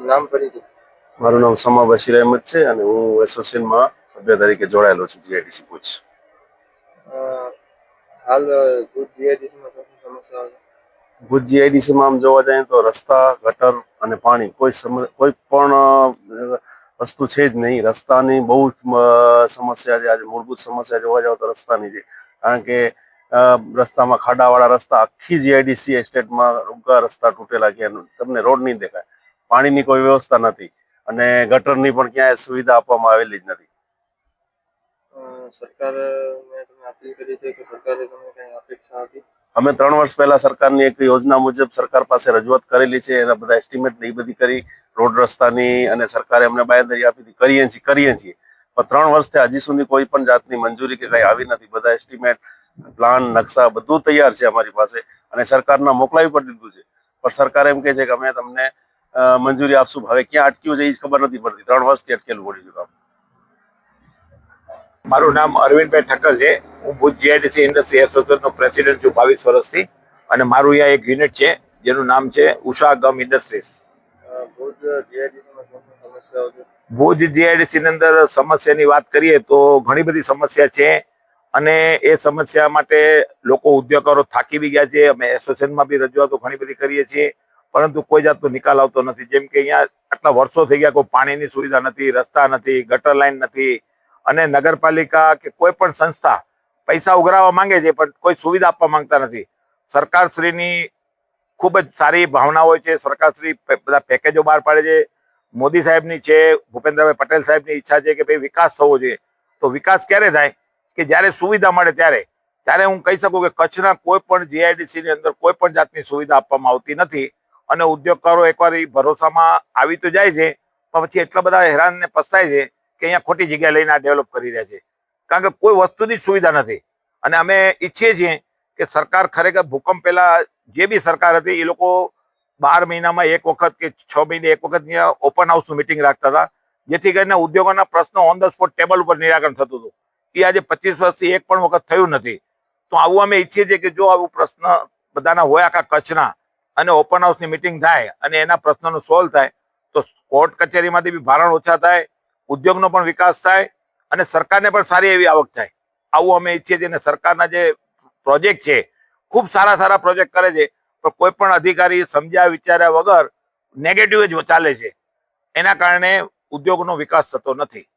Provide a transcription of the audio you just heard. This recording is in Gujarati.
નામ પરિચય. મારું નામ સમા બશીર અહેમદ છે અને હું એસોસિએશનમાં સભ્ય તરીકે જોડાયેલો છું જીઆઈડીસી ભુજ. હાલ ભુજ જીઆઈડીસીમાં શું સમસ્યાઓ છે? ભુજ જીઆઈડીસીમાં આમ જોવા જઈએ તો રસ્તા, ગટર અને પાણી કોઈ પણ વસ્તુ છે જ નહીં. રસ્તાની બહુ સમસ્યા છે. આજે મૂળભૂત સમસ્યા જોવા જાવ તો રસ્તાની છે, કારણ કે રસ્તામાં ખાડાવાળા રસ્તા આખી જીઆઈડીસી એસ્ટેટમાં રૂગા રસ્તા તૂટેલા ગયા, તમને રોડ નહીં દેખાય. પાણીની કોઈ વ્યવસ્થા નથી અને ગટરની પણ ક્યાંય સુવિધા આપવામાં આવેલી જ નથી. સરકારને તમે અપીલ કરી છે કે સરકારે તમને કઈ અપેક્ષા હતી? અમે 3 વર્ષ પહેલા સરકારની એક યોજના મુજબ સરકાર પાસે રજૂઆત કરેલી છે. એના બધા એસ્ટિમેટ એ બધી કરી રોડ રસ્તાની, અને સરકારે અમને બાંયધરી આપી કરીએ છીએ. પણ 3 વર્ષથી હજી સુધી કોઈ પણ જાતની મંજૂરી કે કઈ આવી નથી. બધા એસ્ટિમેટ, પ્લાન, નકશા બધું તૈયાર છે અમારી પાસે અને સરકારના મોકલાવી પણ દીધું છે, પણ સરકાર એમ કહે છે કે અમે તમને મંજૂરી આપશું. હવે ક્યાં અટક્યું છે એ જ ખબર નથી પડતી. 3 વર્ષથી અટકેલું પડ્યું છે કામ. મારું નામ અરવિંદભાઈ ઠક્કર છે. હું ભુજ જીઆઈડીસી ઇન્ડસ્ટ્રી એસોસિએશનનો પ્રેસિડેન્ટ છું 22 વર્ષથી, અને મારું અહીંયા એક યુનિટ છે જેનું નામ છે ઉષા ગમ ઇન્ડસ્ટ્રીઝ. ભુજ જીઆઈડીસીમાં શું સમસ્યાઓ છે? ભુજ જીઆઈડીસીની અંદર સમસ્યાની વાત કરીએ તો ઘણી બધી સમસ્યા છે, અને એ સમસ્યા માટે લોકો, ઉદ્યોગકારો થાકી બી ગયા છે. અમે એસોસિએશનમાં બી રજૂઆતો ઘણી બધી કરીએ છીએ, પરંતુ કોઈ જાતનો નિકાલ આવતો નથી. જેમ કે અહીંયા આટલા વર્ષો થઈ ગયા, કોઈ પાણીની સુવિધા નથી, રસ્તા નથી, ગટર લાઈન નથી, અને નગરપાલિકા કે કોઈ પણ સંસ્થા પૈસા ઉઘરાવવા માંગે છે પણ કોઈ સુવિધા આપવા માંગતા નથી. સરકારશ્રીની ખૂબ જ સારી ભાવના હોય છે. સરકારશ્રી બધા પેકેજો બહાર પાડે છે. મોદી સાહેબની છે, ભૂપેન્દ્રભાઈ પટેલ સાહેબની ઈચ્છા છે કે ભાઈ વિકાસ થવો જોઈએ. તો વિકાસ ક્યારે થાય? કે જ્યારે સુવિધા મળે ત્યારે હું કહી શકું કે કચ્છના કોઈ પણ જીઆઈડીસીની અંદર કોઈ પણ જાતની સુવિધા આપવામાં આવતી નથી, અને ઉદ્યોગકારો એકવાર એ ભરોસામાં આવી તો જાય છે, પણ પછી એટલા બધા હેરાન ને પસ્તાય છે કે અહીંયા ખોટી જગ્યા લઈને આ ડેવલપ કરી રહ્યા છે, કારણ કે કોઈ વસ્તુની સુવિધા નથી. અને અમે ઈચ્છીએ છીએ કે સરકાર ખરેખર ભૂકંપ પહેલા જે બી સરકાર હતી એ લોકો 12 મહિનામાં એક વખત કે 6 મહિને એક વખત અહીંયા ઓપન હાઉસનું મિટિંગ રાખતા હતા, જેથી કરીને ઉદ્યોગોના પ્રશ્નો ઓન ધ સ્પોટ ટેબલ ઉપર નિરાકરણ થતું હતું. એ આજે 25 વર્ષથી એક પણ વખત થયું નથી. તો આવું અમે ઈચ્છીએ છીએ કે જો આવું પ્રશ્ન બધાના હોય આખા કચ્છના, અને ઓપન હાઉસની મિટિંગ થાય અને એના પ્રશ્નોનો સોલ્વ થાય, તો કોર્ટ કચેરીમાંથી બી ભારણ ઓછા થાય, ઉદ્યોગનો પણ વિકાસ થાય, અને સરકારને પણ સારી એવી આવક થાય. આવું અમે ઈચ્છીએ છીએ. અને સરકારના જે પ્રોજેક્ટ છે, ખૂબ સારા પ્રોજેક્ટ કરે છે, પણ કોઈ પણ અધિકારી સમજ્યા વિચાર્યા વગર નેગેટિવ જ ચાલે છે. એના કારણે ઉદ્યોગનો વિકાસ થતો નથી.